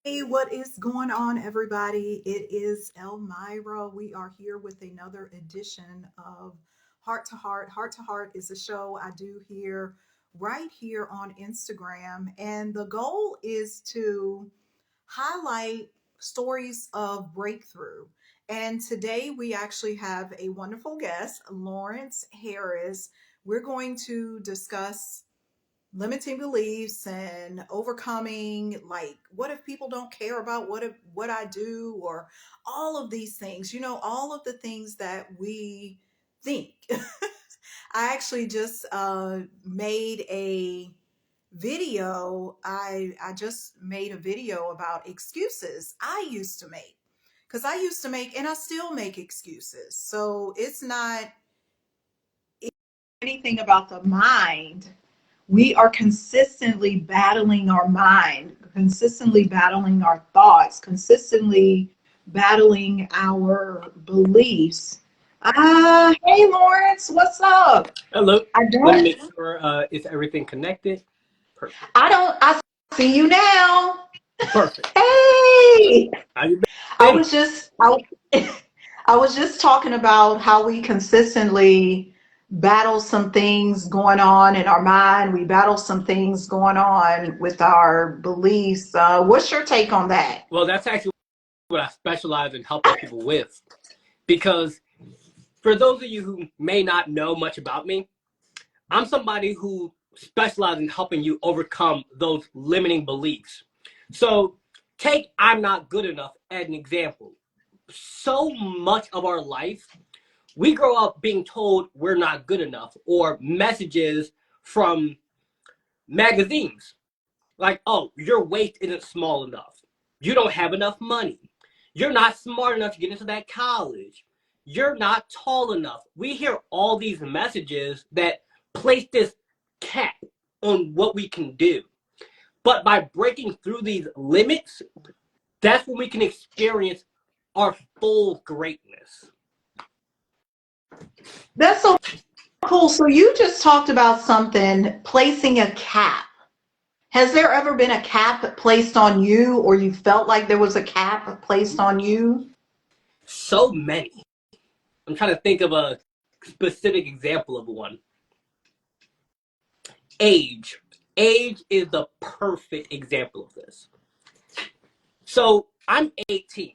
Hey, what is going on, everybody? It is Elmira. We are here with another edition of Heart to Heart. Heart to Heart is a show I do here right here on Instagram. And the goal is to highlight stories of breakthrough. And today we actually have a wonderful guest, Lawrence Harris. We're going to discuss limiting beliefs and overcoming, like, what if people don't care about what I do, or all of these things, all of the things that we think. I actually just made a video. I just made a video about excuses I used to make, because I used to make, and I still make, excuses. So it's not anything about the mind. We are consistently battling our mind, consistently battling our thoughts, consistently battling our beliefs. Hey Lawrence, what's up? Hello. I Let me don't, make sure is everything connected. Perfect. I see you now. Perfect. Hey, How you I been? was just, I was just talking about how we consistently battle some things going on in our mind. We battle some things going on with our beliefs. What's your take on that? Well, that's actually what I specialize in helping people with. Because for those of you who may not know much about me, I'm somebody who specializes in helping you overcome those limiting beliefs. So take I'm not good enough as an example. So much of our life, we grow up being told we're not good enough, or messages from magazines like, oh, your waist isn't small enough. You don't have enough money. You're not smart enough to get into that college. You're not tall enough. We hear all these messages that place this cap on what we can do. But by breaking through these limits, that's when we can experience our full greatness. That's so cool. So you just talked about something, placing a cap. Has there ever been a cap placed on you, or you felt like there was a cap placed on you? So many. I'm trying to think of a specific example of one. Age. Age is the perfect example of this. So I'm 18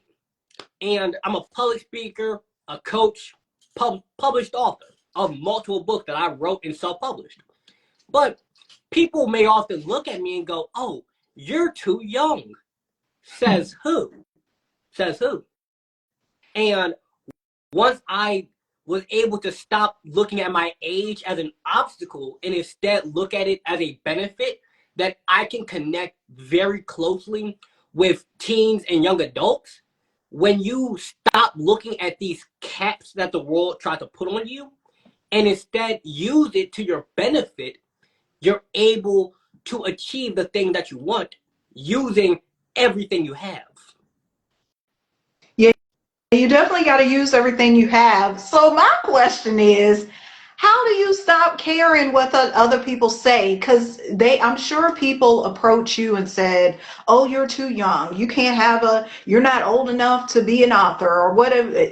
and I'm a public speaker, a coach, published author of multiple books that I wrote and self-published. But people may often look at me and go, oh, you're too young. Says who? Says who? And once I was able to stop looking at my age as an obstacle and instead look at it as a benefit, that I can connect very closely with teens and young adults. When you stop looking at these caps that the world tried to put on you and instead use it to your benefit, you're able to achieve the thing that you want using everything you have. Yeah, you definitely got to use everything you have. So my question is, how do you stop caring what the other people say? Because I'm sure people approach you and said, "Oh, you're too young. You can't have you're not old enough to be an author," or whatever.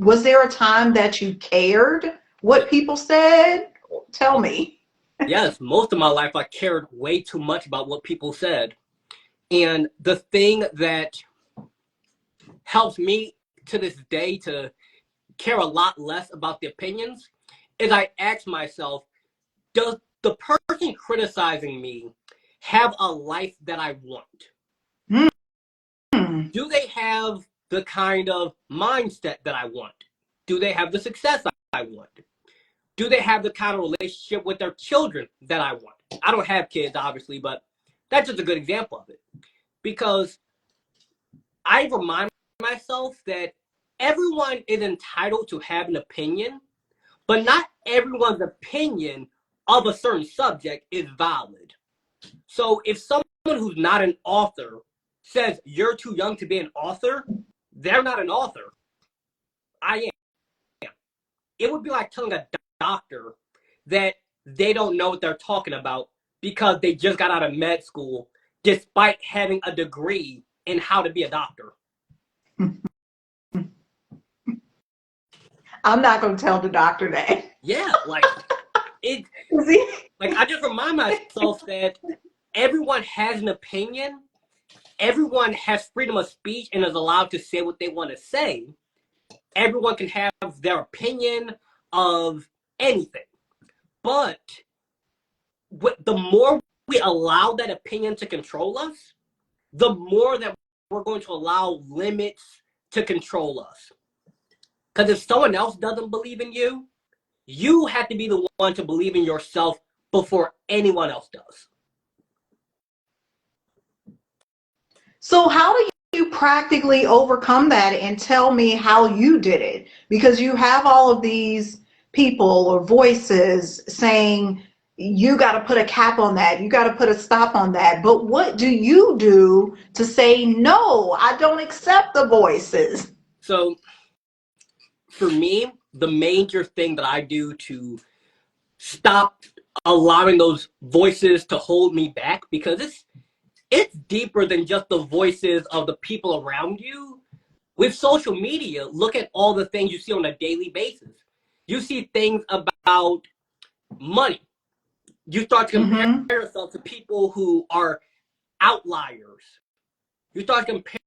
Was there a time that you cared what people said? Tell me. Yes, most of my life I cared way too much about what people said. And the thing that helps me to this day to care a lot less about the opinions is I ask myself, does the person criticizing me have a life that I want? Hmm. Do they have the kind of mindset that I want? Do they have the success I want? Do they have the kind of relationship with their children that I want? I don't have kids, obviously, but that's just a good example of it. Because I remind myself that everyone is entitled to have an opinion, but not everyone's opinion of a certain subject is valid. So if someone who's not an author says you're too young to be an author, they're not an author. I am. It would be like telling a doctor that they don't know what they're talking about because they just got out of med school. despite having a degree in how to be a doctor. I'm not going to tell the doctor that. Yeah, like it. See? Like I just remind myself that everyone has an opinion. Everyone has freedom of speech and is allowed to say what they want to say. Everyone can have their opinion of anything. But the more we allow that opinion to control us, the more that we're going to allow limits to control us. Because if someone else doesn't believe in you, you have to be the one to believe in yourself before anyone else does. So how do you practically overcome that, and tell me how you did it? Because you have all of these people or voices saying you got to put a cap on that, you got to put a stop on that. But what do you do to say, no, I don't accept the voices? So for me, the major thing that I do to stop allowing those voices to hold me back, because it's deeper than just the voices of the people around you. With social media, look at all the things you see on a daily basis. You see things about money. You start to compare yourself to people who are outliers. You start to compare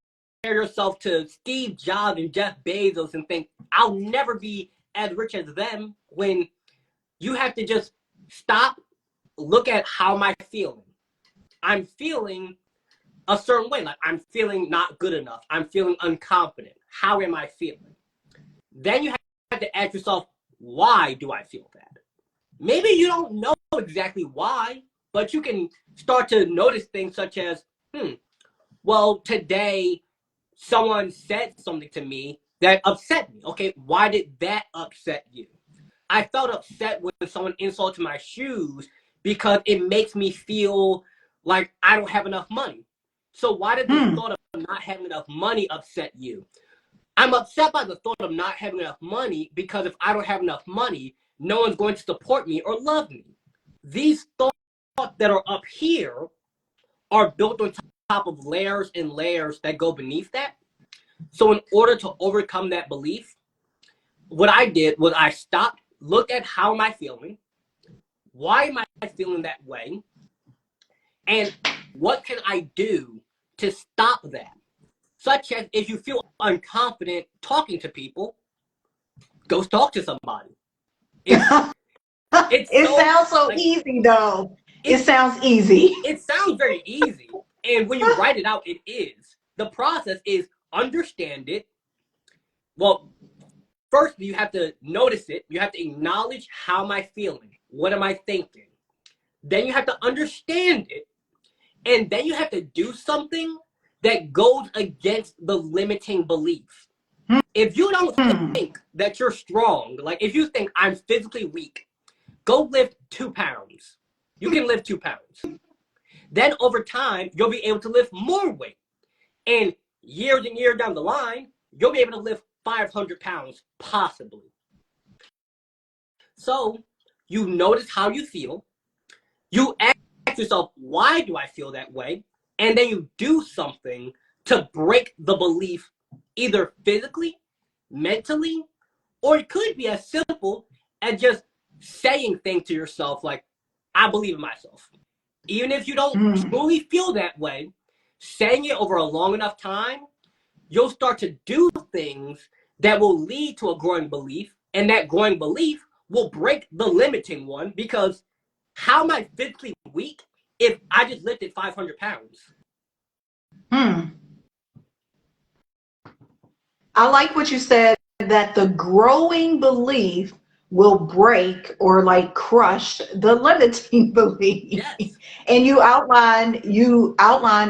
yourself to Steve Jobs and Jeff Bezos and think, I'll never be as rich as them, when you have to just stop, look at how am I feeling. I'm feeling a certain way. Like I'm feeling not good enough. I'm feeling unconfident. How am I feeling? Then you have to ask yourself, why do I feel that? Maybe you don't know exactly why, but you can start to notice things such as, well, today someone said something to me that upset me. Okay, why did that upset you? I felt upset when someone insulted my shoes because it makes me feel like I don't have enough money. So why did the thought of not having enough money upset you? I'm upset by the thought of not having enough money because if I don't have enough money, no one's going to support me or love me. These thoughts that are up here are built on top of layers and layers that go beneath that. So in order to overcome that belief, what I did was I stopped, looked at how am I feeling, why am I feeling that way, and what can I do to stop that? Such as if you feel unconfident talking to people, go talk to somebody. It Sounds so easy, though. It sounds easy. It sounds very easy. And when you write it out, it is. The process is understand it. Well, first you have to notice it. You have to acknowledge how am I feeling? What am I thinking? Then you have to understand it. And then you have to do something that goes against the limiting belief. If you don't think that you're strong, like if you think I'm physically weak, go lift 2 pounds. You can lift 2 pounds. Then over time, you'll be able to lift more weight. And years and years down the line, you'll be able to lift 500 pounds, possibly. So you notice how you feel. You ask yourself, why do I feel that way? And then you do something to break the belief, either physically, mentally, or it could be as simple as just saying things to yourself like, I believe in myself. Even if you don't truly feel that way, saying it over a long enough time, you'll start to do things that will lead to a growing belief, and that growing belief will break the limiting one, because how am I physically weak if I just lifted 500 pounds? I like what you said, that the growing belief will break or like crush the limiting belief. Yes. And you outline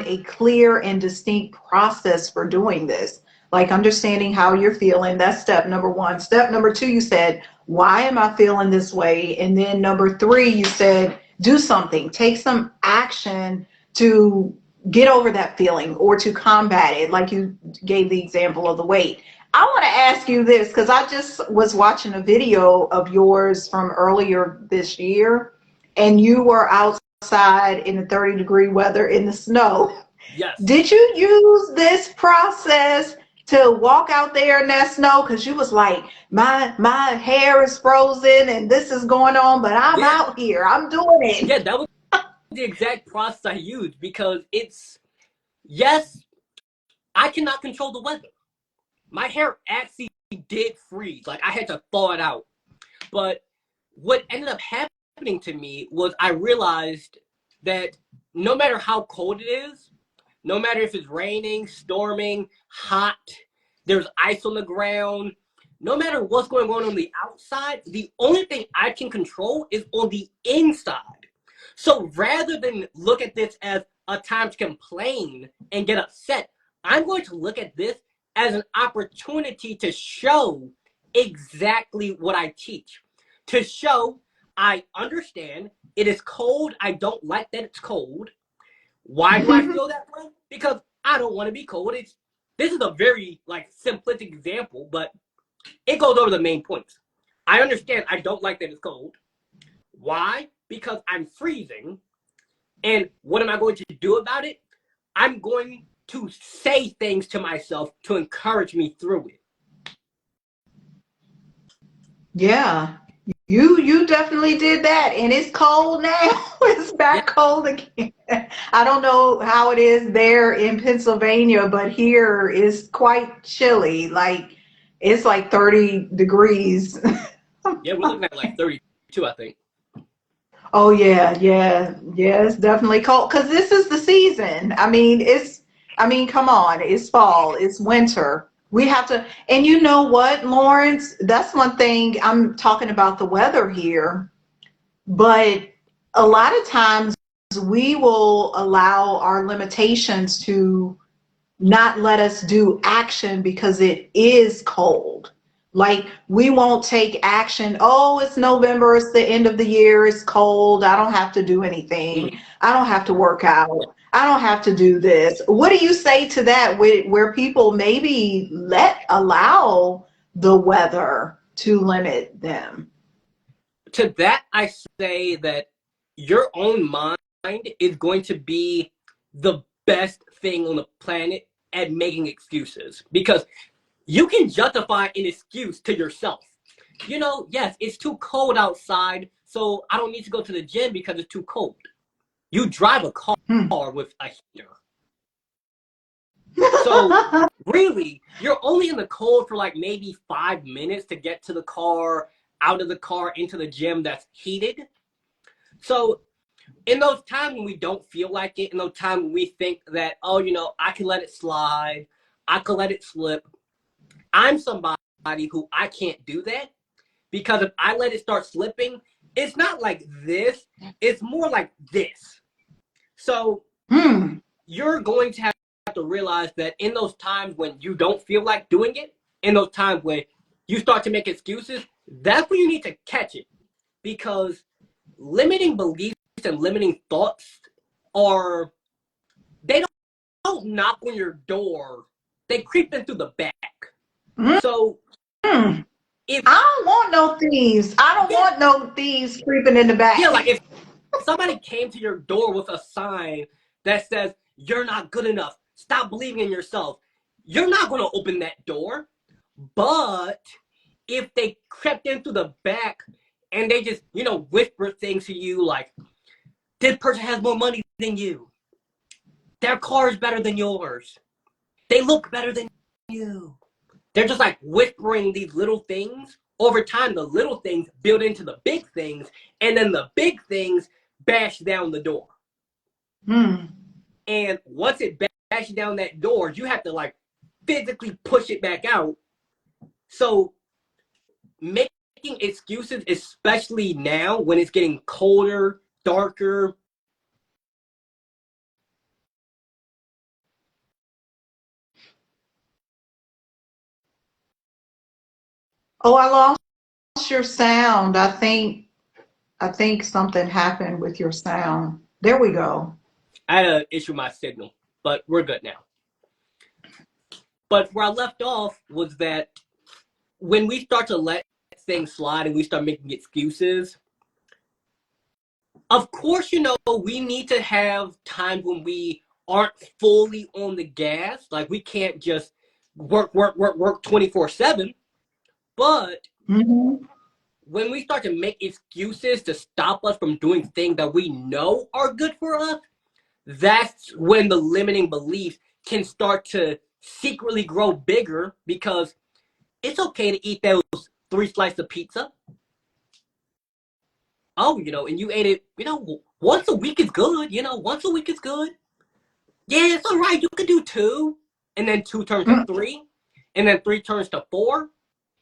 a clear and distinct process for doing this, like understanding how you're feeling. That's step number 1. Step number 2, you said, why am I feeling this way? And then number 3, you said, do something, take some action to get over that feeling or to combat it, like you gave the example of the weight. I want to ask you this, because I just was watching a video of yours from earlier this year, and you were out outside in the 30-degree weather in the snow. Yes. Did you use this process to walk out there in that snow? Because you was like, my hair is frozen and this is going on, but I'm Yeah. out here. I'm doing it. Yeah, that was the exact process I used because yes, I cannot control the weather. My hair actually did freeze. Like I had to thaw it out. But what ended up happening to me was I realized that no matter how cold it is, no matter if it's raining, storming, hot, there's ice on the ground, no matter what's going on the outside, the only thing I can control is on the inside. So rather than look at this as a time to complain and get upset, I'm going to look at this as an opportunity to show exactly what I teach. To show I understand it is cold. I don't like that it's cold. Why do I feel that way? Because I don't want to be cold. This is a very simplistic example, but it goes over the main points. I understand I don't like that it's cold. Why? Because I'm freezing. And what am I going to do about it? I'm going to say things to myself to encourage me through it. Yeah. You definitely did that, and it's cold now. It's Yeah, back cold again. I don't know how it is there in Pennsylvania, but here it's quite chilly. Like it's like 30 degrees. yeah, we're looking at 32, I think. Oh yeah, yeah, yeah. It's definitely cold because this is the season. I mean, come on. It's fall. It's winter. We have to, and you know what, Lawrence? That's one thing. I'm talking about the weather here. But a lot of times we will allow our limitations to not let us do action because it is cold. Like we won't take action. Oh, it's November, it's the end of the year, it's cold. I don't have to do anything. Mhm. I don't have to work out. I don't have to do this. What do you say to that where people maybe allow the weather to limit them? To that, I say that your own mind is going to be the best thing on the planet at making excuses because you can justify an excuse to yourself. Yes, it's too cold outside, so I don't need to go to the gym because it's too cold. You drive a car Hmm. with a heater. So really, you're only in the cold for maybe 5 minutes to get to the car, out of the car, into the gym that's heated. So in those times when we don't feel like it, in those times when we think that, oh, I can let it slide, I can let it slip, I'm somebody who I can't do that because if I let it start slipping, it's not like this, it's more like this. So Hmm. you're going to have to realize that in those times when you don't feel like doing it, in those times when you start to make excuses, that's when you need to catch it because limiting beliefs and limiting thoughts are they don't knock on your door, they creep in through the back. So Hmm. if I don't want no thieves. I don't yeah, want no thieves creeping in the back. like if somebody came to your door with a sign that says you're not good enough, stop believing in yourself, you're not going to open that door. But if they crept in through the back and they just whisper things to you like, this person has more money than you, their car is better than yours, they look better than you, they're just whispering these little things. Over time, the little things build into the big things, and then the big things bash down the door. Hmm. And once it bashes down that door, you have to physically push it back out. So making excuses, especially now when it's getting colder, darker. Oh, I lost your sound. I think something happened with your sound. There we go. I had an issue with my signal, but we're good now. But where I left off was that when we start to let things slide and we start making excuses, Of course, we need to have times when we aren't fully on the gas. Like we can't just work 24/7. But Mm-hmm. when we start to make excuses to stop us from doing things that we know are good for us, that's when the limiting beliefs can start to secretly grow bigger, because it's okay to eat those 3 slices of pizza. Oh, and you ate it, once a week is good. Once a week is good. Yeah, it's all right. You could do 2. And then 2 turns to 3. And then 3 turns to 4.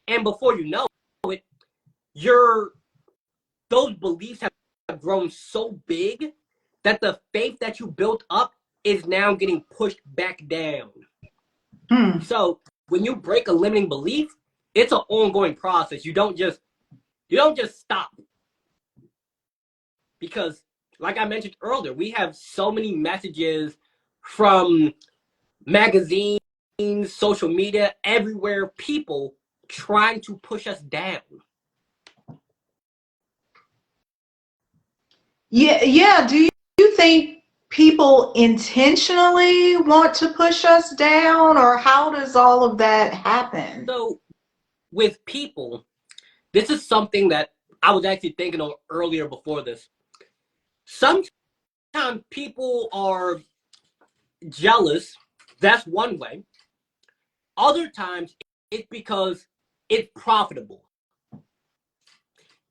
And before you know it, your those beliefs have grown so big that the faith that you built up is now getting pushed back down. Mm. So when you break a limiting belief, it's an ongoing process. You don't just stop. Because like I mentioned earlier, we have so many messages from magazines, social media, everywhere, people trying to push us down. Yeah. Do you think people intentionally want to push us down, or how does all of that happen? So with people, this is something that I was actually thinking of earlier before this. Sometimes people are jealous. That's one way. Other times it's because it's profitable.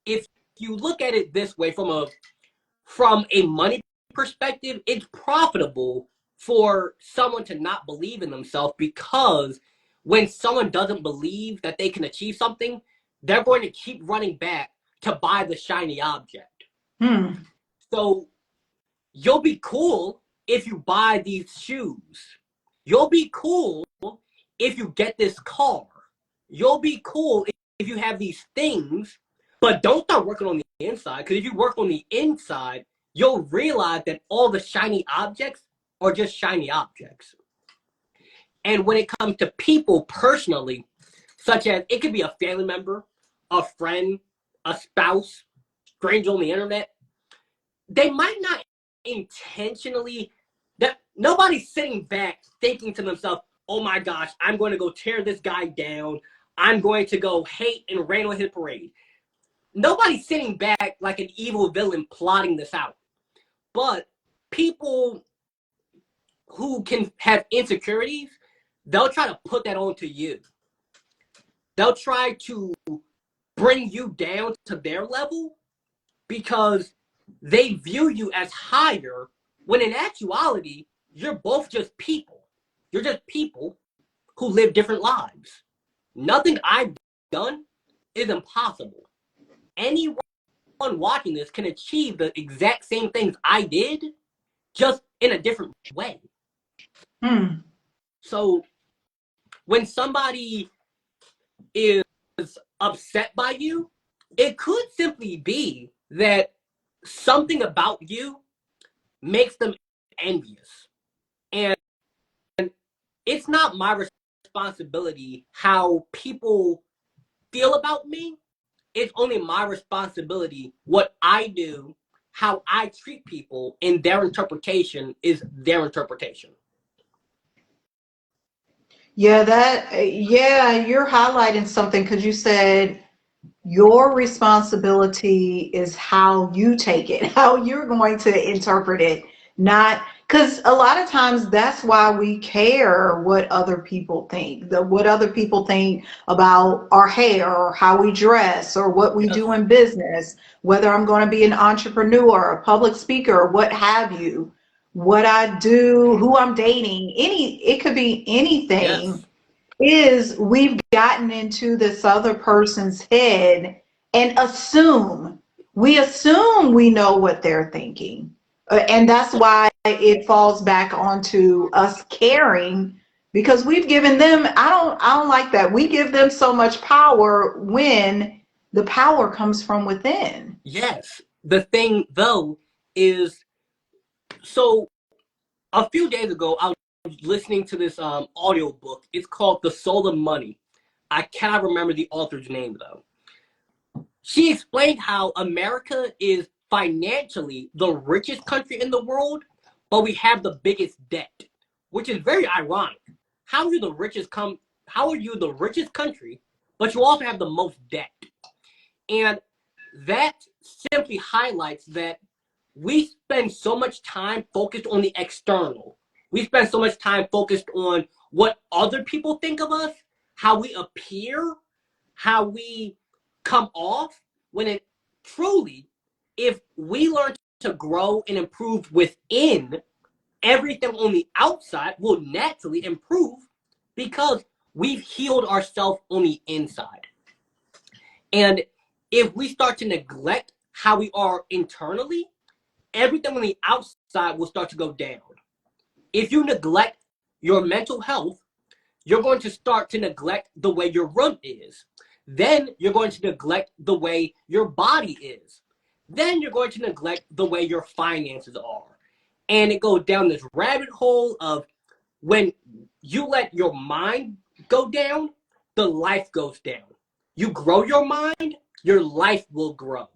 If you look at it this way, from a money perspective, it's profitable for someone to not believe in themselves, because when someone doesn't believe that they can achieve something, they're going to keep running back to buy the shiny object. Hmm. So you'll be cool if you buy these shoes. You'll be cool if you get this car. You'll be cool if you have these things, but don't start working on the inside, because if you work on the inside, you'll realize that all the shiny objects are just shiny objects. And when it comes to people personally, such as it could be a family member, a friend, a spouse, stranger on the internet, they might not intentionally, that nobody's sitting back thinking to themselves, oh my gosh, I'm going to go tear this guy down. I'm going to go hate and rain on his parade. Nobody's sitting back like an evil villain plotting this out. But people who can have insecurities, they'll try to put that onto you. They'll try to bring you down to their level because they view you as higher, when in actuality, you're both just people. You're just people who live different lives. Nothing I've done is impossible. Anyone watching this can achieve the exact same things I did, just in a different way. Hmm. So when somebody is upset by you, it could simply be that something about you makes them envious. And it's not my responsibility how people feel about me. It's only my responsibility what I do, how I treat people, and their interpretation is their interpretation. Yeah, you're highlighting something because you said your responsibility is how you take it, how you're going to interpret it, not because a lot of times that's why we care what other people think, what other people think about our hair or how we dress or what we do Yes. in business, whether I'm going to be an entrepreneur, a public speaker, what have you, what I do, who I'm dating, it could be anything, Yes. is we've gotten into this other person's head and we assume we know what they're thinking. And that's why it falls back onto us caring, because we've given them, I don't like that. We give them so much power when the power comes from within. Yes. The thing though is, so a few days ago I was listening to this audio book. It's called The Soul of Money. I cannot remember the author's name though. She explained how America is financially the richest country in the world, but we have the biggest debt, which is very ironic. How are you the how are you the richest country, but you also have the most debt? And that simply highlights that we spend so much time focused on the external. We spend so much time focused on what other people think of us, how we appear, how we come off, when it truly, if we learn to grow and improve within, everything on the outside will naturally improve because we've healed ourselves on the inside. And if we start to neglect how we are internally, everything on the outside will start to go down. If you neglect your mental health, you're going to start to neglect the way your room is. Then you're going to neglect the way your body is. Then you're going to neglect the way your finances are. And it goes down this rabbit hole of when you let your mind go down, the life goes down. You grow your mind, your life will grow.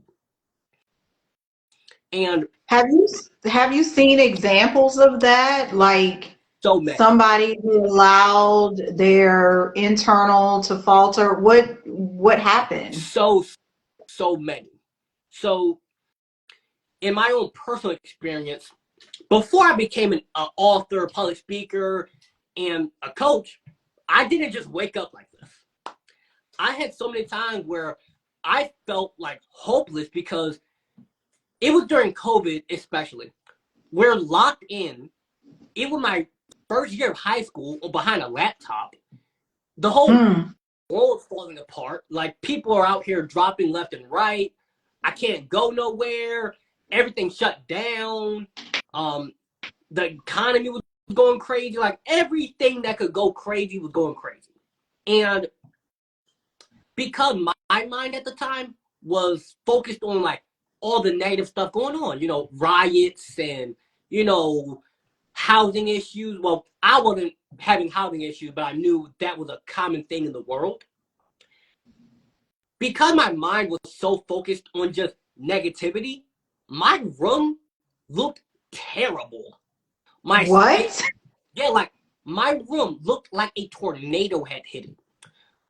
And have you seen examples of that? Like so many. somebody who allowed their internal to falter? What happened? So many. So in my own personal experience, before I became an author, public speaker, and a coach, I didn't just wake up like this. I had so many times where I felt like hopeless because it was during COVID, especially. We're locked in. It was my first year of high school behind a laptop. The whole world's falling apart. Like, people are out here dropping left and right. I can't go nowhere. Everything shut down. The economy was going crazy. Like, everything that could go crazy was going crazy. And because my mind at the time was focused on like all the negative stuff going on, riots and, housing issues. Well, I wasn't having housing issues, but I knew that was a common thing in the world. Because my mind was so focused on just negativity, my room looked terrible. What? Yeah, like my room looked like a tornado had hit it.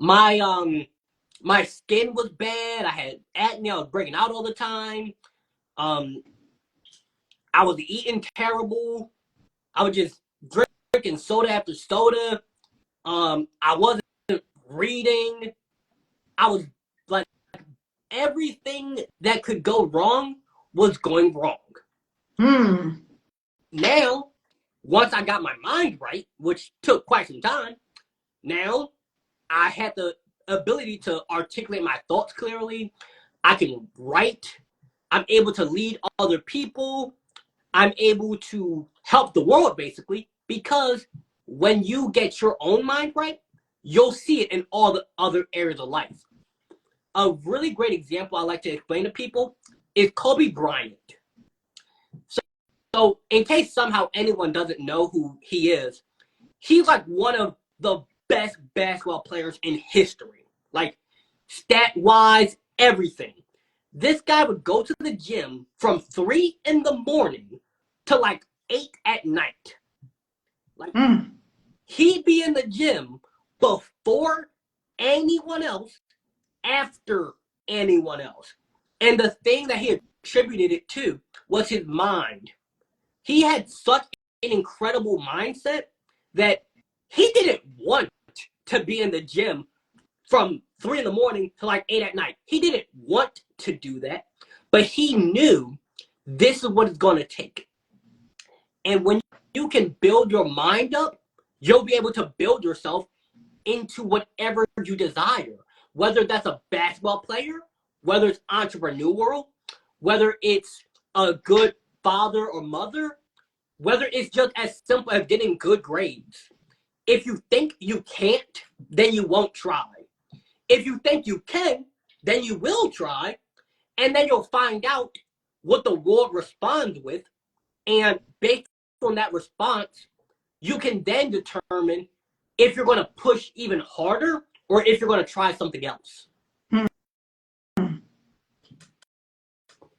My skin was bad. I had acne. I was breaking out all the time. I was eating terrible. I was just drinking soda after soda. I wasn't reading. I was like, everything that could go wrong was going wrong. Now, once I got my mind right, which took quite some time, now I had the ability to articulate my thoughts clearly. I can write. I'm able to lead other people. I'm able to help the world, basically, because when you get your own mind right, you'll see it in all the other areas of life. A really great example I like to explain to people is Kobe Bryant. So in case somehow anyone doesn't know who he is, he's like one of the best basketball players in history. Like, stat-wise, everything. This guy would go to the gym from 3 in the morning to like 8 at night. Like, he'd be in the gym before anyone else, after anyone else. And the thing that he attributed it to was his mind. He had such an incredible mindset that he didn't want to be in the gym from 3 in the morning to like 8 at night. He didn't want to do that, but he knew this is what it's going to take. And when you can build your mind up, you'll be able to build yourself into whatever you desire, whether that's a basketball player, whether it's entrepreneurial, whether it's a good father or mother, whether it's just as simple as getting good grades. If you think you can't, then you won't try. If you think you can, then you will try, and then you'll find out what the world responds with, and based on that response, you can then determine if you're going to push even harder or if you're going to try something else.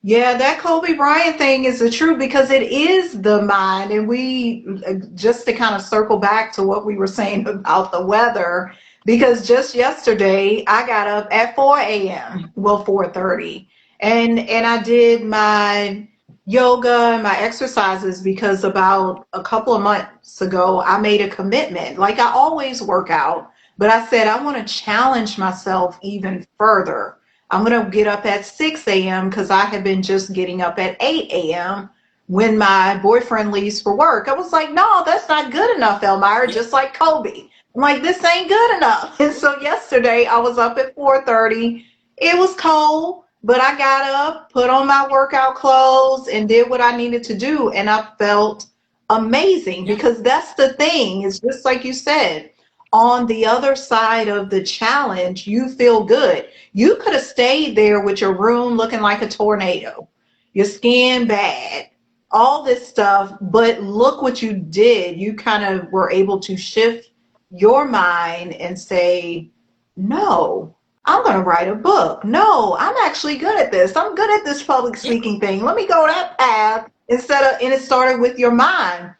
Yeah, that Kobe Bryant thing is the truth because it is the mind. And we, just to kind of circle back to what we were saying about the weather, because just yesterday I got up at 4 a.m., well, 4:30, and I did my yoga and my exercises because about a couple of months ago I made a commitment. Like I always work out, but I said I want to challenge myself even further. I'm going to get up at 6 a.m. because I had been just getting up at 8 a.m. when my boyfriend leaves for work. I was like, no, that's not good enough, Elmira, Yeah. just like Kobe. I'm like, this ain't good enough. And so yesterday I was up at 4:30. It was cold, but I got up, put on my workout clothes, and did what I needed to do. And I felt amazing Yeah. because that's the thing. It's just like you said, on the other side of the challenge, you feel good. You could have stayed there with your room looking like a tornado, your skin bad, all this stuff. But look what you did. You kind of were able to shift your mind and say, no, I'm going to write a book. No, I'm actually good at this. I'm good at this public Yeah. speaking thing. Let me go that path and it started with your mind.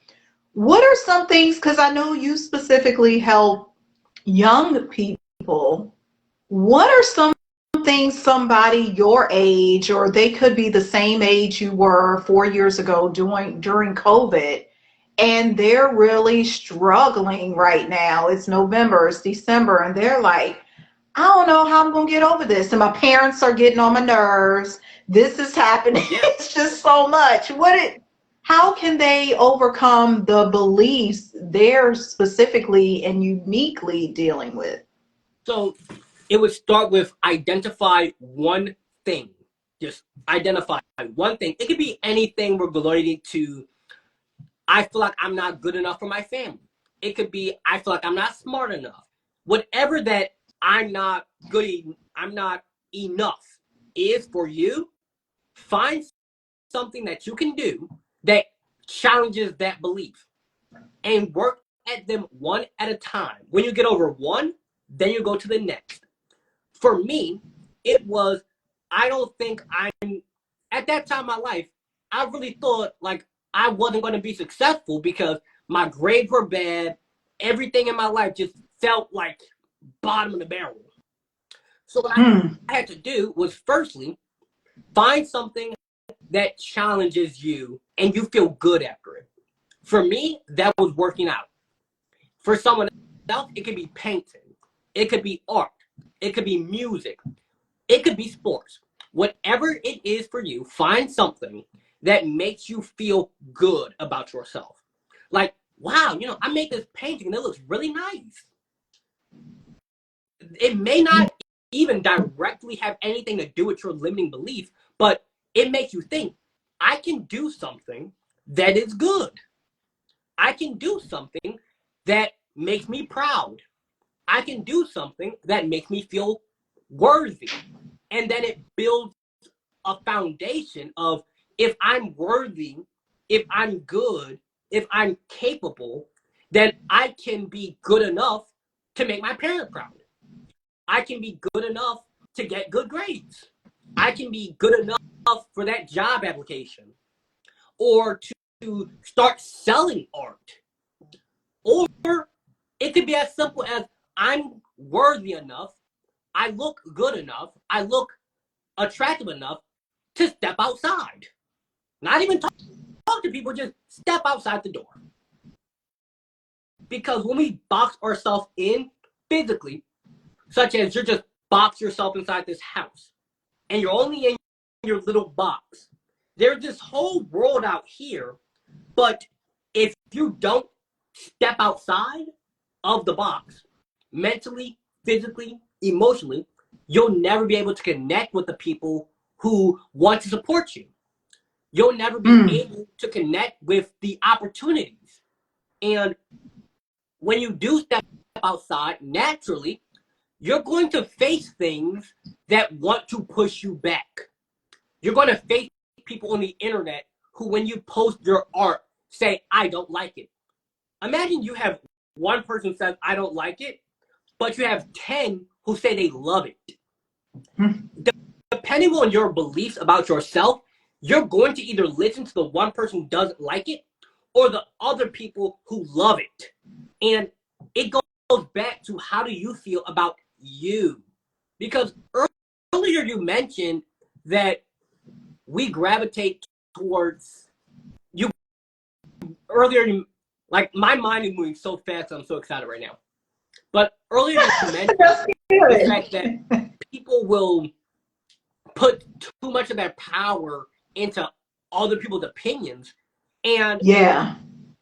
What are some things, because I know you specifically help young people, what are some things somebody your age, or they could be the same age you were 4 years ago during COVID, and they're really struggling right now? It's November, it's December, and they're like, I don't know how I'm gonna get over this. And my parents are getting on my nerves. This is happening. Yeah. It's just so much. How can they overcome the beliefs they're specifically and uniquely dealing with? So it would start with identify one thing. Just identify one thing. It could be anything related to I feel like I'm not good enough for my family. It could be I feel like I'm not smart enough. Whatever that I'm not good, I'm not enough is for you, find something that you can do that challenges that belief and work at them one at a time. When you get over one, then you go to the next. For me, it was I don't think I'm at that time in my life, I really thought like I wasn't going to be successful because my grades were bad. Everything in my life just felt like bottom of the barrel. So what Mm, I had to do was firstly find something that challenges you and you feel good after it. For me, that was working out. For someone else, it could be painting, it could be art, it could be music, it could be sports. Whatever it is for you, find something that makes you feel good about yourself. Like, wow, I made this painting and it looks really nice. It may not even directly have anything to do with your limiting belief, but it makes you think, I can do something that is good. I can do something that makes me proud. I can do something that makes me feel worthy. And then it builds a foundation of if I'm worthy, if I'm good, if I'm capable, then I can be good enough to make my parent proud. I can be good enough to get good grades. I can be good enough for that job application or to start selling art. Or it could be as simple as I'm worthy enough, I look good enough, I look attractive enough to step outside. Not even talk to people, just step outside the door. Because when we box ourselves in physically, such as you're just box yourself inside this house, and you're only in your little box, there's this whole world out here, but if you don't step outside of the box, mentally, physically, emotionally, you'll never be able to connect with the people who want to support you. You'll never be mm, able to connect with the opportunities. And when you do step outside, naturally, you're going to face things that want to push you back. You're going to face people on the internet who, when you post your art, say, I don't like it. Imagine you have one person says, I don't like it, but you have 10 who say they love it. mm. Depending on your beliefs about yourself, you're going to either listen to the one person who doesn't like it or the other people who love it. And it goes back to how do you feel about you? Because earlier you mentioned that we gravitate towards you. Earlier, like my mind is moving so fast, I'm so excited right now. But earlier you mentioned the fact that people will put too much of their power into other people's opinions. And Yeah.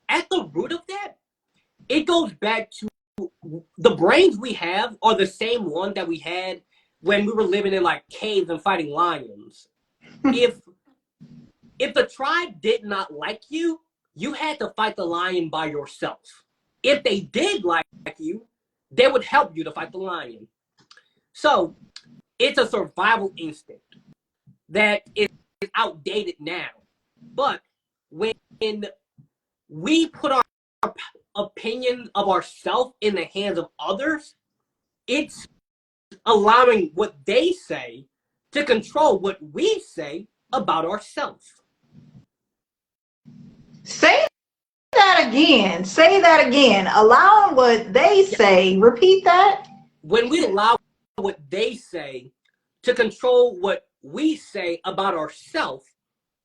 at the root of that, it goes back to the brains we have are the same one that we had when we were living in like caves and fighting lions. if the tribe did not like you, you had to fight the lion by yourself. If they did like you, they would help you to fight the lion. So it's a survival instinct that is outdated now. But when we put our opinion of ourselves in the hands of others, it's allowing what they say to control what we say about ourselves. Say that again. Say that again. Allowing what they say. Repeat that. When we allow what they say to control what we say about ourselves,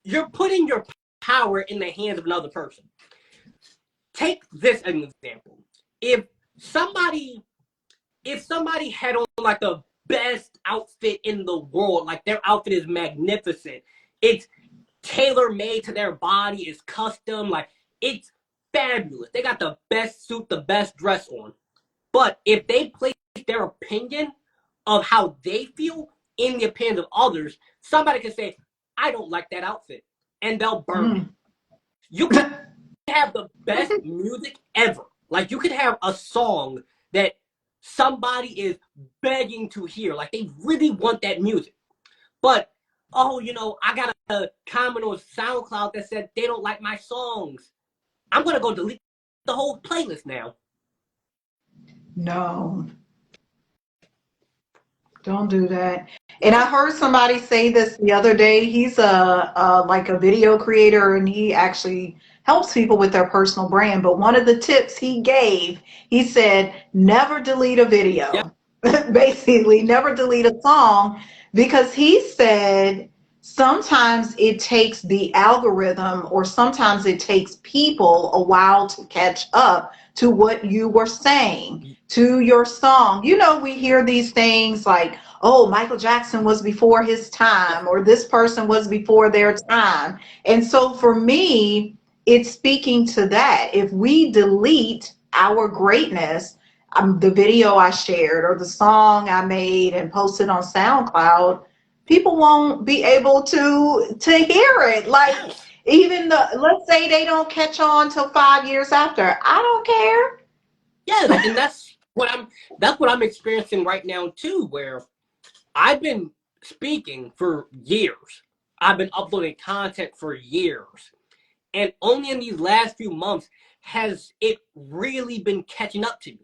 you're putting your power in the hands of another person. Take this as an example. If somebody had on like the best outfit in the world, like their outfit is magnificent, it's tailor-made to their body, it's custom, like it's fabulous. They got the best suit, the best dress on. But if they place their opinion of how they feel in the opinion of others, somebody can say, I don't like that outfit, and they'll burn it. You can have the best music ever. Like you could have a song that somebody is begging to hear. Like they really want that music. But, oh, I got a comment on SoundCloud that said they don't like my songs. I'm going to go delete the whole playlist now. No, don't do that. And I heard somebody say this the other day. He's like a video creator, and he actually helps people with their personal brand. But one of the tips he gave, he said, never delete a Yep. video. Basically, never delete a song, because he said sometimes it takes the algorithm, or sometimes it takes people a while to catch up to what you were saying, to your song. We hear these things like, oh, Michael Jackson was before his time, or this person was before their time. And so for me, it's speaking to that. If we delete our greatness, the video I shared or the song I made and posted on SoundCloud, people won't be able to hear it. Like, even let's say they don't catch on till 5 years after. I don't care. Yes, and that's what I'm experiencing right now too, where I've been speaking for years. I've been uploading content for years. And only in these last few months has it really been catching up to me.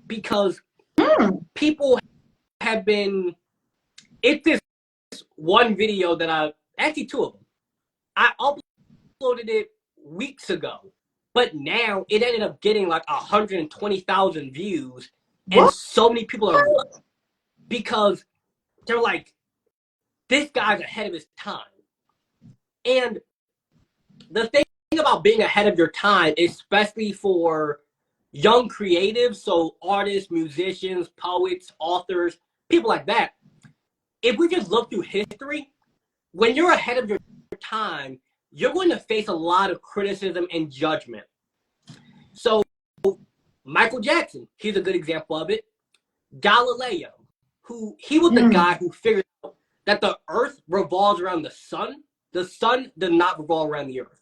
Because people have been, it's this one video that actually two of them. I uploaded it weeks ago, but now it ended up getting like 120,000 views. And What? so many people are, because they're like, this guy's ahead of his time. And the thing about being ahead of your time, especially for young creatives, so artists, musicians, poets, authors, people like that, if we just look through history, when you're ahead of your time, you're going to face a lot of criticism and judgment. So Michael Jackson, he's a good example of it. Galileo, he was the guy who figured out that the earth revolves around the sun. The sun does not revolve around the earth.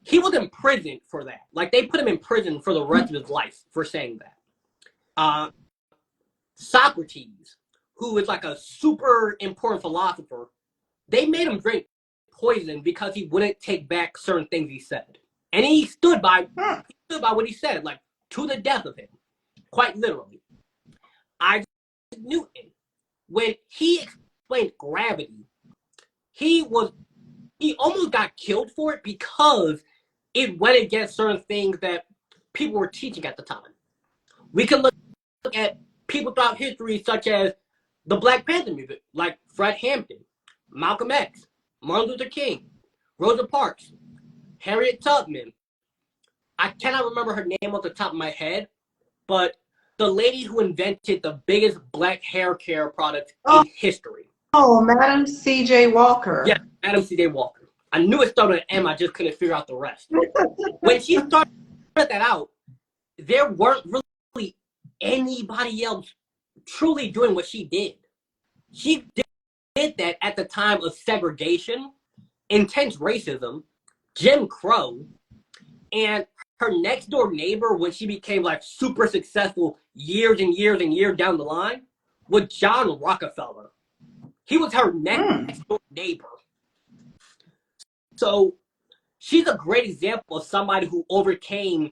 He was in prison for that. Like, they put him in prison for the rest of his life for saying that. Socrates, who is like a super important philosopher, they made him drink poison because he wouldn't take back certain things he said. And he stood by what he said, like, to the death of him, quite literally. Isaac Newton, when he explained gravity, he was he almost got killed for it because it went against certain things that people were teaching at the time. We can look at people throughout history, such as the Black Panther movement, like Fred Hampton, Malcolm X, Martin Luther King, Rosa Parks, Harriet Tubman. I cannot remember her name off the top of my head, but the lady who invented the biggest black hair care product in history. Oh, Madam C.J. Walker. Yes, Madam C.J. Walker. I knew it started with an M, I just couldn't figure out the rest. When she started that out, there weren't really anybody else truly doing what she did. She did that at the time of segregation, intense racism, Jim Crow, and her next door neighbor, when she became like super successful years and years and years down the line, was John Rockefeller. He was her next door neighbor. So she's a great example of somebody who overcame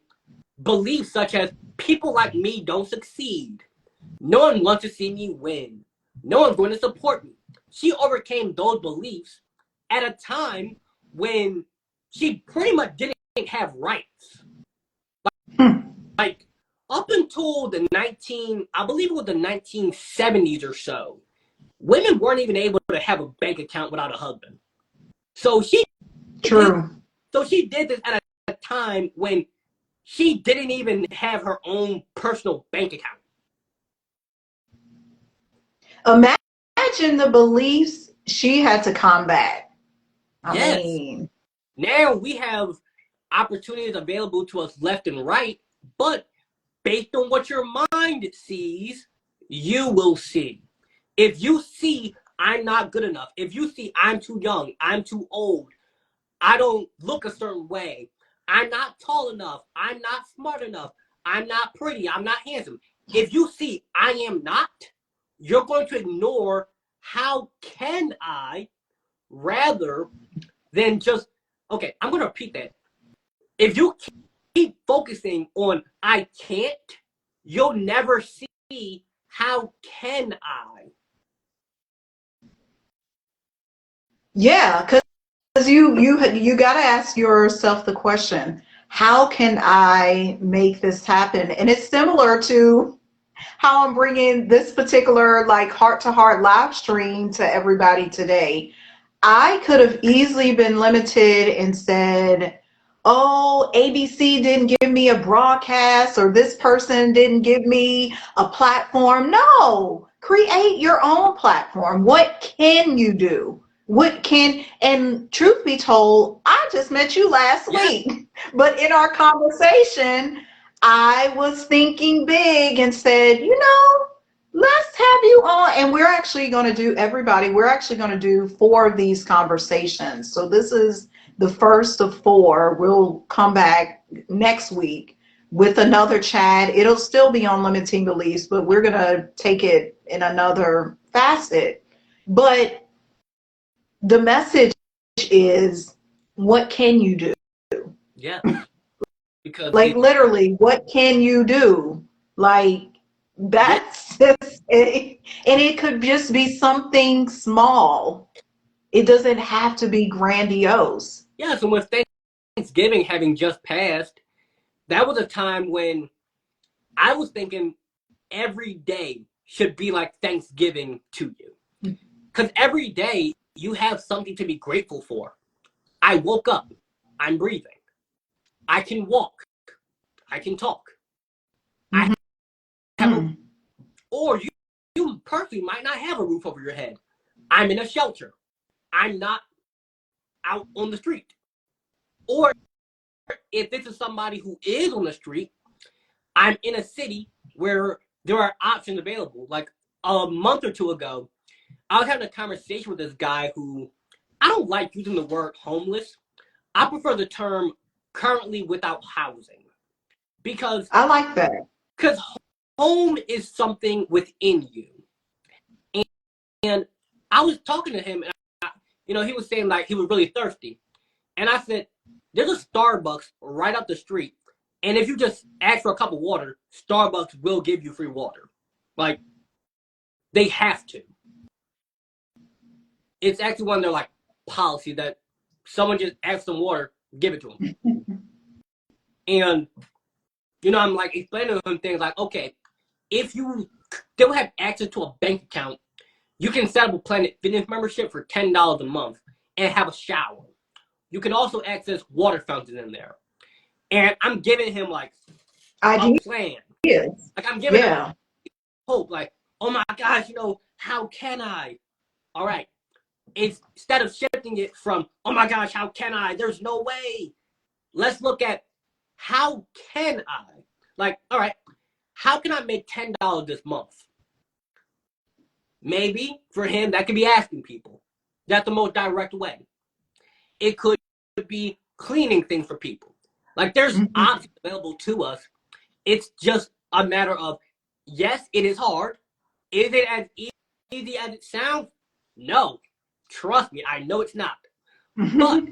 beliefs such as people like me don't succeed. No one wants to see me win. No one's going to support me. She overcame those beliefs at a time when she pretty much didn't have rights. Like up until the I believe it was the 1970s or so, women weren't even able to have a bank account without a husband. So she did this at a time when she didn't even have her own personal bank account. Imagine the beliefs she had to combat. I mean, now we have opportunities available to us left and right, but based on what your mind sees, you will see. If you see I'm not good enough, if you see I'm too young, I'm too old, I don't look a certain way, I'm not tall enough, I'm not smart enough, I'm not pretty, I'm not handsome. If you see I am not, you're going to ignore how can I, rather than just, okay, I'm going to repeat that. If you keep focusing on I can't, you'll never see how can I. Yeah, because you got to ask yourself the question, how can I make this happen? And it's similar to how I'm bringing this particular like heart to heart live stream to everybody today. I could have easily been limited and said, oh, ABC didn't give me a broadcast or this person didn't give me a platform. No, create your own platform. What can you do? And truth be told, I just met you last week, but in our conversation, I was thinking big and said, let's have you on. And we're actually going to do 4 of these conversations. So this is the first of 4. We'll come back next week with another chat. It'll still be on limiting beliefs, but we're going to take it in another facet. But the message is, what can you do? Yeah. Because like literally, what can you do? Like that's just it. And it could just be something small. It doesn't have to be grandiose. Yeah, so with Thanksgiving having just passed, that was a time when I was thinking every day should be like Thanksgiving to you. Because every day you have something to be grateful for. I woke up. I'm breathing. I can walk. I can talk. Mm-hmm. I have or you personally might not have a roof over your head. I'm in a shelter. I'm not out on the street. Or if this is somebody who is on the street, I'm in a city where there are options available. Like a month or 2 ago, I was having a conversation with this guy who, I don't like using the word homeless. I prefer the term currently without housing. Because I like that. Because home is something within you. And I was talking to him, and he was saying like he was really thirsty. And I said, there's a Starbucks right up the street. And if you just ask for a cup of water, Starbucks will give you free water. Like, they have to. It's actually one of their like policy that someone just asks some water, give it to them. And, I'm like explaining to them things like, okay, if you still have access to a bank account, you can set up a Planet Fitness membership for $10 a month and have a shower. You can also access water fountains in there. And I'm giving him like a plan. Like I'm giving him hope. Like, oh my gosh, how can I? All right. Instead of shifting it from, oh my gosh, how can I? There's no way. Let's look at how can I? Like, all right, how can I make $10 this month? Maybe for him, that could be asking people. That's the most direct way. It could be cleaning things for people. Like there's options available to us. It's just a matter of, yes, it is hard. Is it as easy as it sounds? No. Trust me, I know it's not. But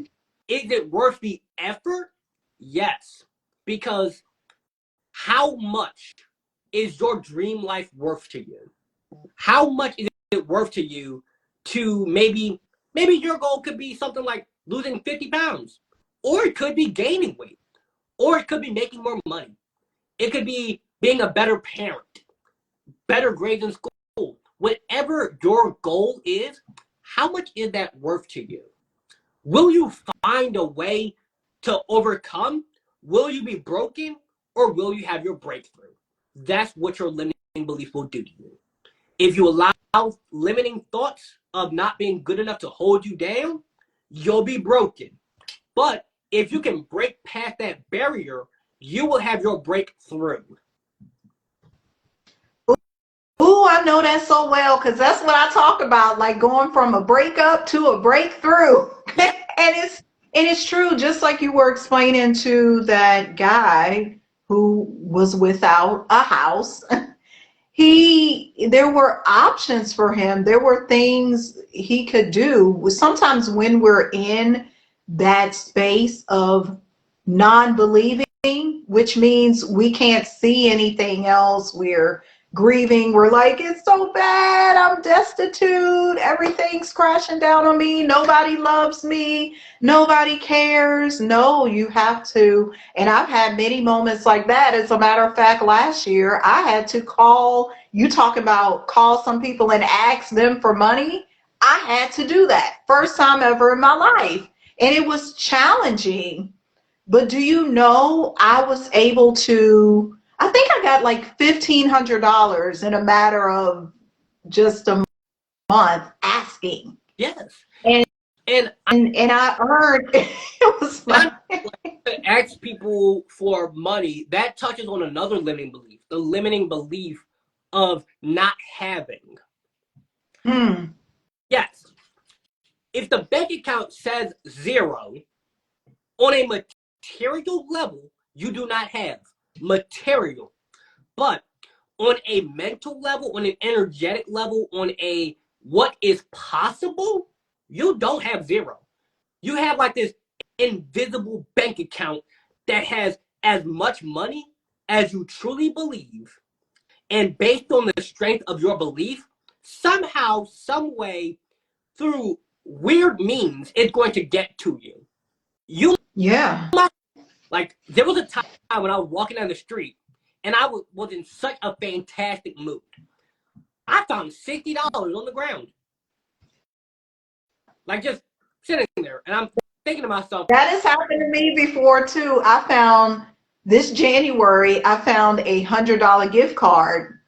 is it worth the effort? Yes. Because how much is your dream life worth to you? How much is it worth to you to maybe your goal could be something like losing 50 pounds, or it could be gaining weight, or it could be making more money. It could be being a better parent, better grades in school. Whatever your goal is, how much is that worth to you? Will you find a way to overcome? Will you be broken, or will you have your breakthrough? That's what your limiting belief will do to you. If you allow limiting thoughts of not being good enough to hold you down, you'll be broken. But if you can break past that barrier, you will have your breakthrough. Ooh, I know that so well, because that's what I talk about, like going from a breakup to a breakthrough. And it's true, just like you were explaining to that guy who was without a house. There were options for him. There were things he could do. Sometimes when we're in that space of non-believing, which means we can't see anything else, we're grieving, we're like, it's so bad, I'm destitute, everything's crashing down on me, nobody loves me, nobody cares. No, you have to, and I've had many moments like that. As a matter of fact, last year I had to call some people and ask them for money. I had to do that, first time ever in my life, and it was challenging. But do you know, I was able to, I think I got like $1,500 in a matter of just a month asking. Yes. And and I earned, it was like, to ask people for money, that touches on another limiting belief, the limiting belief of not having. Yes. If the bank account says zero, on a material level, you do not have material. But on a mental level, on an energetic level, on a what is possible, you don't have zero. You have like this invisible bank account that has as much money as you truly believe. And based on the strength of your belief, somehow, some way, through weird means, it's going to get to you. Like, there was a time when I was walking down the street and I was in such a fantastic mood. I found $60 on the ground. Like, just sitting there. And I'm thinking to myself, that has happened to me before too. This January, I found a $100 gift card.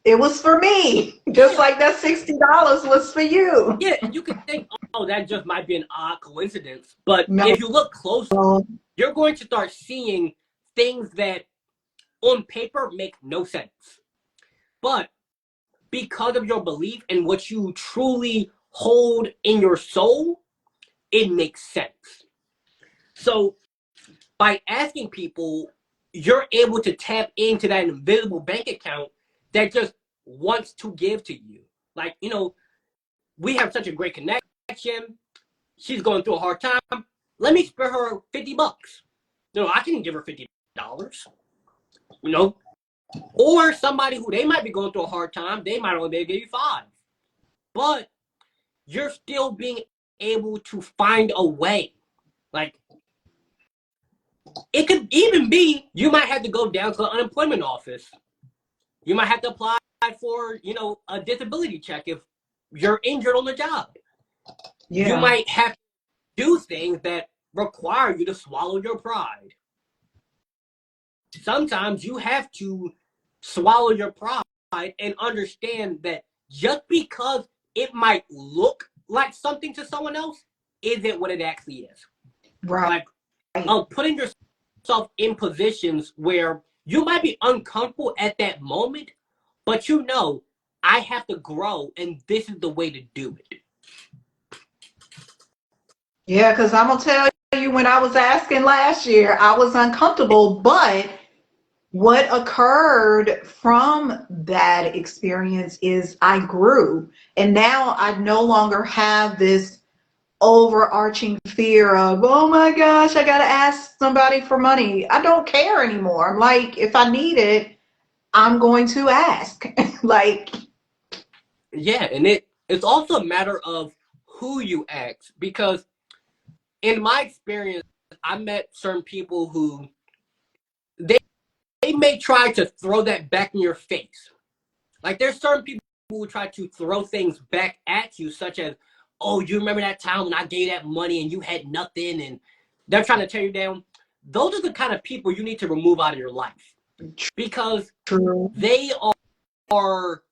It was for me, just like that $60 was for you. Yeah, you could think, oh, that just might be an odd coincidence. But No. if you look closer, you're going to start seeing things that on paper make no sense. But because of your belief and what you truly hold in your soul, it makes sense. So by asking people, you're able to tap into that invisible bank account that just wants to give to you. Like, we have such a great connection. She's going through a hard time. Let me spare her $50. I can give her $50. Or somebody who they might be going through a hard time, they might only be able to give you $5. But you're still being able to find a way. Like, it could even be you might have to go down to the unemployment office. You might have to apply for, a disability check if you're injured on the job. You Yeah. might have to do things that require you to swallow your pride. Sometimes you have to swallow your pride and understand that just because it might look like something to someone else isn't what it actually is. Right. Like, putting yourself in positions where you might be uncomfortable at that moment, but I have to grow, and this is the way to do it. Yeah, because I'm gonna tell you, when I was asking last year, I was uncomfortable, but what occurred from that experience is I grew, and now I no longer have this overarching fear of, oh my gosh, I gotta ask somebody for money. I don't care anymore. I'm like, if I need it, I'm going to ask. Like, Yeah, and it's also a matter of who you ask, because in my experience, I met certain people who they may try to throw that back in your face. Like, there's certain people who will try to throw things back at you, such as, oh, you remember that time when I gave that money and you had nothing, and they're trying to tear you down. Those are the kind of people you need to remove out of your life, because true. they are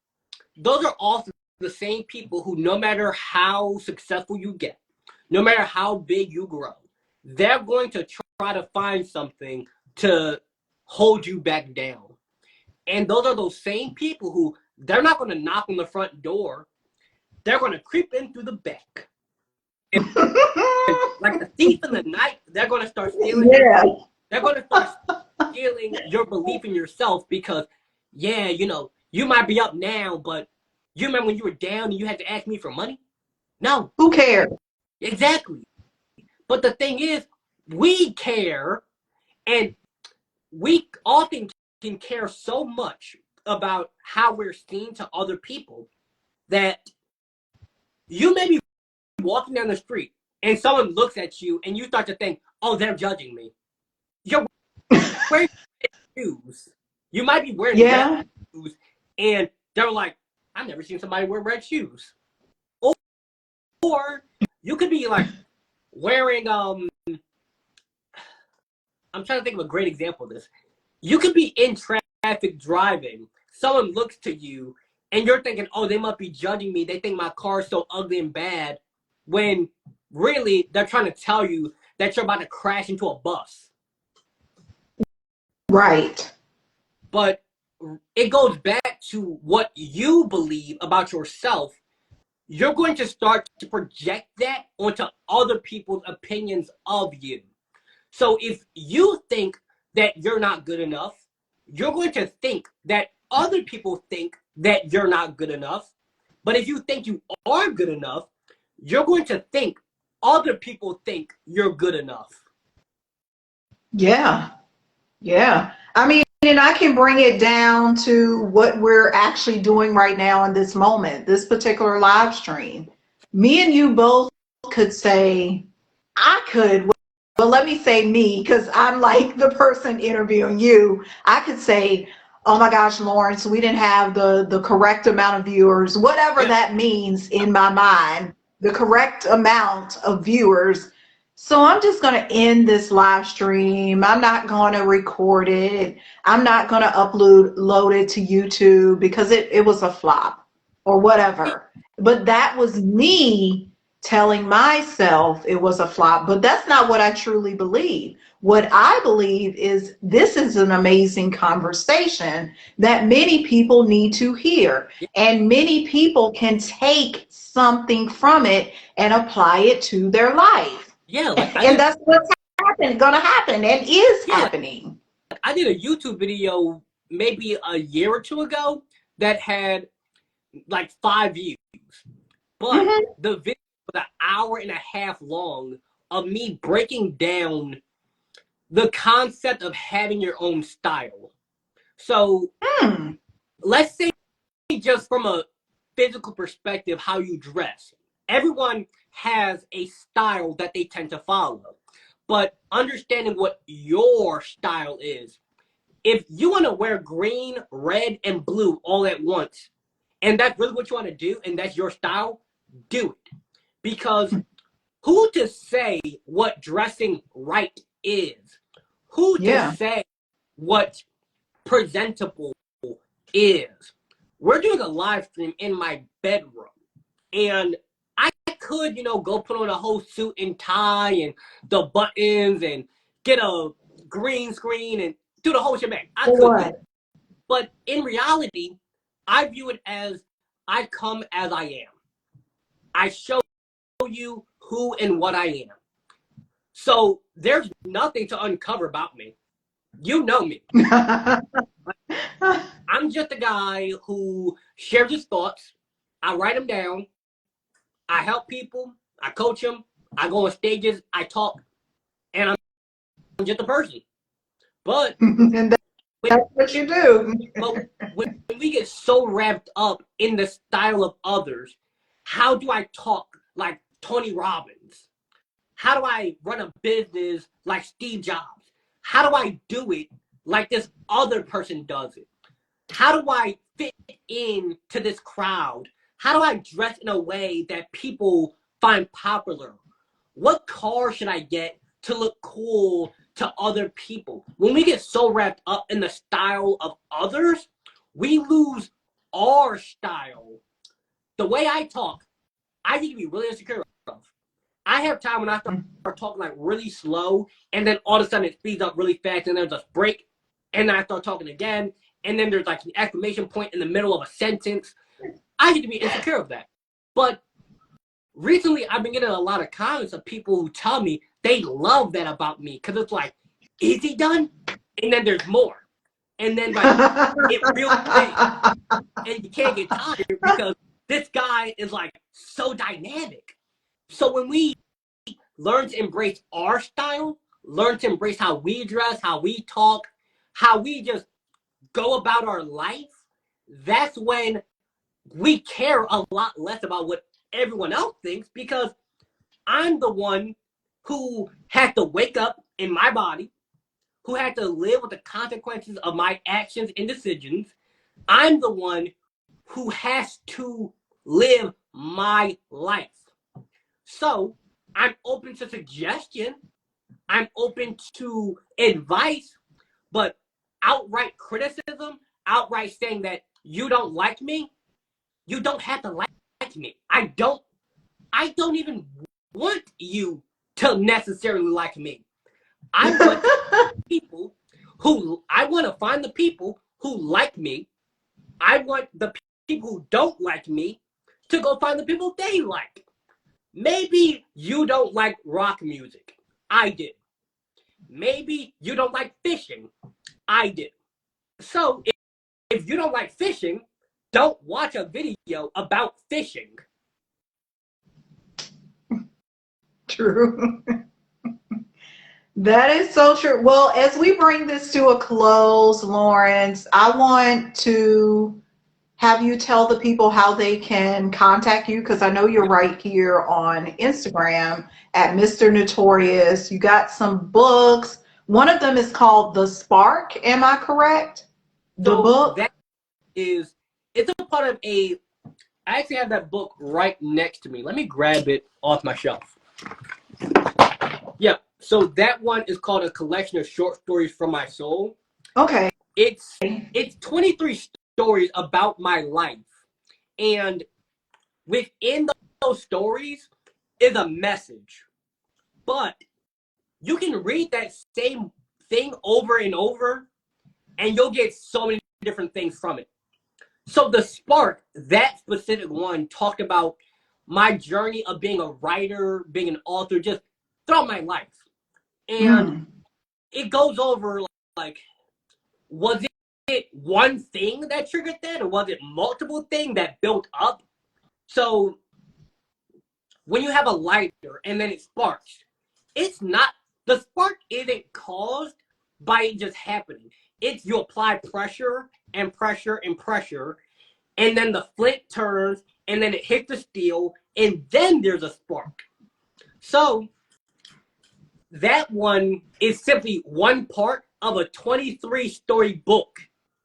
those are also the same people who, no matter how successful you get, no matter how big you grow, they're going to try to find something to hold you back down. And those are those same people who, they're not going to knock on the front door. They're going to creep in through the back. And like a thief in the night, they're going to start stealing Yeah. They're going to start stealing your belief in yourself, because, yeah, you might be up now, but you remember when you were down and you had to ask me for money? No. Who cares? Exactly. But the thing is, we care, and we often can care so much about how we're seen to other people that you may be walking down the street and someone looks at you and you start to think, oh, they're judging me. You're wearing shoes. You might be wearing Yeah. red shoes, and they're like, I've never seen somebody wear red shoes. Or you could be like wearing I'm trying to think of a great example of this. You could be in traffic driving, someone looks to you, and you're thinking, oh, they must be judging me, they think my car is so ugly and bad, when really they're trying to tell you that you're about to crash into a bus. Right. But it goes back to what you believe about yourself. You're going to start to project that onto other people's opinions of you. So if you think that you're not good enough, you're going to think that other people think that you're not good enough. But if you think you are good enough, you're going to think other people think you're good enough. Yeah. Yeah. I mean, and I can bring it down to what we're actually doing right now in this moment, this particular live stream. Me and you both could say, I could, well, let me say me, because I'm like the person interviewing you. I could say, oh my gosh, Lawrence, we didn't have the correct amount of viewers, whatever that means in my mind, the correct amount of viewers. So I'm just going to end this live stream. I'm not going to record it. I'm not going to load it to YouTube because it was a flop or whatever. But that was me telling myself it was a flop. But that's not what I truly believe. What I believe is this is an amazing conversation that many people need to hear. And many people can take something from it and apply it to their life. Yeah, like And that's what's gonna happen and is happening. I did a YouTube video maybe a year or two ago that had like 5 views. But the video was an hour and a half long of me breaking down the concept of having your own style. So let's say, just from a physical perspective, how you dress. everyone has a style that they tend to follow. But understanding what your style is, if you want to wear green, red, and blue all at once, and that's really what you want to do, and that's your style, do it. Because who to say what dressing right is? Who to Yeah. say what presentable is? We're doing a live stream in my bedroom, and I could, go put on a whole suit and tie and the buttons and get a green screen and do the whole shebang. I For could do what? it. But in reality, I view it as I come as I am. I show you who and what I am. So there's nothing to uncover about me. You know me. I'm just a guy who shares his thoughts. I write them down. I help people. I coach them. I go on stages. I talk. And I'm just a person. But And that's what you do. but when we get so wrapped up in the style of others, how do I talk like Tony Robbins? How do I run a business like Steve Jobs? How do I do it like this other person does it? How do I fit in to this crowd? How do I dress in a way that people find popular? What car should I get to look cool to other people? When we get so wrapped up in the style of others, we lose our style. The way I talk, I need to be really insecure of. I have time when I start talking like really slow, and then all of a sudden it speeds up really fast, and there's a break, and then I start talking again, and then there's like an exclamation point in the middle of a sentence. I need to be insecure of that. But recently, I've been getting a lot of comments of people who tell me they love that about me, because it's like, is he done? And then there's more. And then like it real big. And you can't get tired because this guy is like so dynamic. So when we learn to embrace our style, learn to embrace how we dress, how we talk, how we just go about our life, that's when we care a lot less about what everyone else thinks, because I'm the one who had to wake up in my body, who had to live with the consequences of my actions and decisions. I'm the one who has to live my life. So I'm open to suggestion. I'm open to advice, but outright criticism, outright saying that you don't like me, you don't have to like me. I don't even want you to necessarily like me. I want to find the people who like me. I want the people who don't like me to go find the people they like. Maybe you don't like rock music. I did. Maybe you don't like fishing. I did. So if you don't like fishing, don't watch a video about fishing. True. That is so true. Well, as we bring this to a close, Lawrence, I want to have you tell the people how they can contact you, because I know you're right here on Instagram at Mr. Notorious. You got some books. One of them is called The Spark. Am I correct? The So book? that is, it's a part of I actually have that book right next to me. Let me grab it off my shelf. Yeah, so that one is called A Collection of Short Stories from My Soul. Okay. It's 23 stories about my life. And within those stories is a message. But you can read that same thing over and over, and you'll get so many different things from it. So The Spark, that specific one, talked about my journey of being a writer, being an author, just throughout my life. And it goes over like, was it one thing that triggered that, or was it multiple things that built up? So when you have a lighter and then it sparks, it's not, the spark isn't caused by it just happening. It's you apply pressure and pressure and pressure, and then the flint turns and then it hits the steel, and then there's a spark. So that one is simply one part of a 23-story book,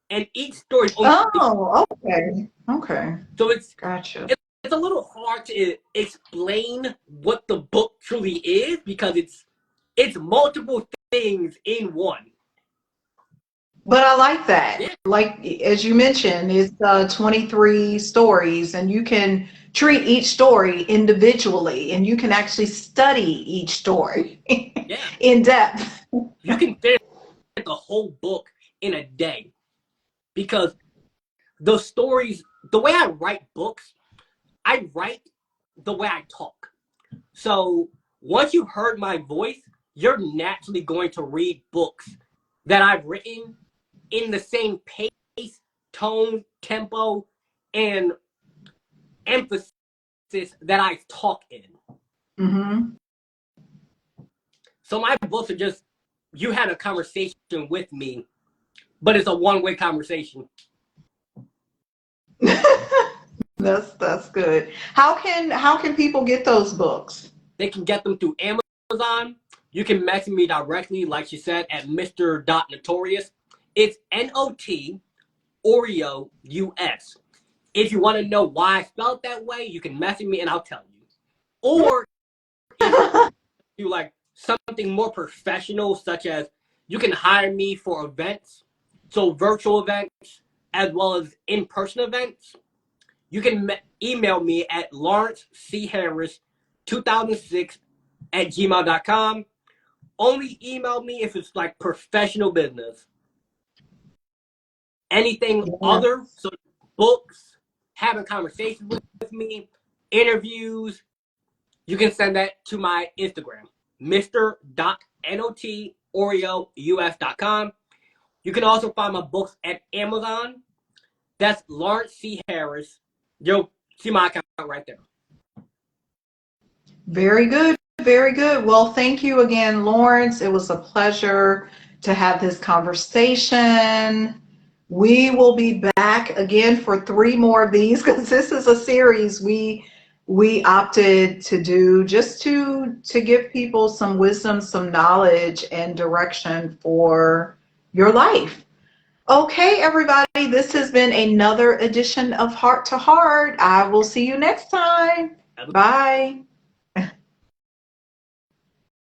and each story is only Oh, okay. Okay. so Gotcha. it's a little hard to explain what the book truly is because it's multiple things in one. But I like that. Yeah, Like as you mentioned, it's 23 stories, and you can treat each story individually, and you can actually study each story yeah. in depth. You can finish the whole book in a day because the stories, the way I write books, I write the way I talk. So once you've heard my voice, you're naturally going to read books that I've written in the same pace, tone, tempo, and emphasis that I talk in. Hmm. So my books are just, you had a conversation with me, but it's a one-way conversation. That's good. How can people get those books? They can get them through Amazon. You can message me directly, like she said, at Mr. Notorious. It's Not Oreo US. If you want to know why I spelled that way, you can message me and I'll tell you. Or if you like something more professional, such as you can hire me for events, so virtual events as well as in-person events, you can email me at lawrencecharris2006@gmail.com. Only email me if it's like professional business. Anything Yeah. other, so books, having conversations with me, interviews, you can send that to my Instagram, Mr.NOTOreoUS.com. You can also find my books at Amazon. That's Lawrence C. Harris. You'll see my account right there. Very good. Very good. Well, thank you again, Lawrence. It was a pleasure to have this conversation. We will be back again for 3 more of these because this is a series we opted to do just to give people some wisdom, some knowledge, and direction for your life. Okay, everybody, this has been another edition of Heart to Heart. I will see you next time. Bye.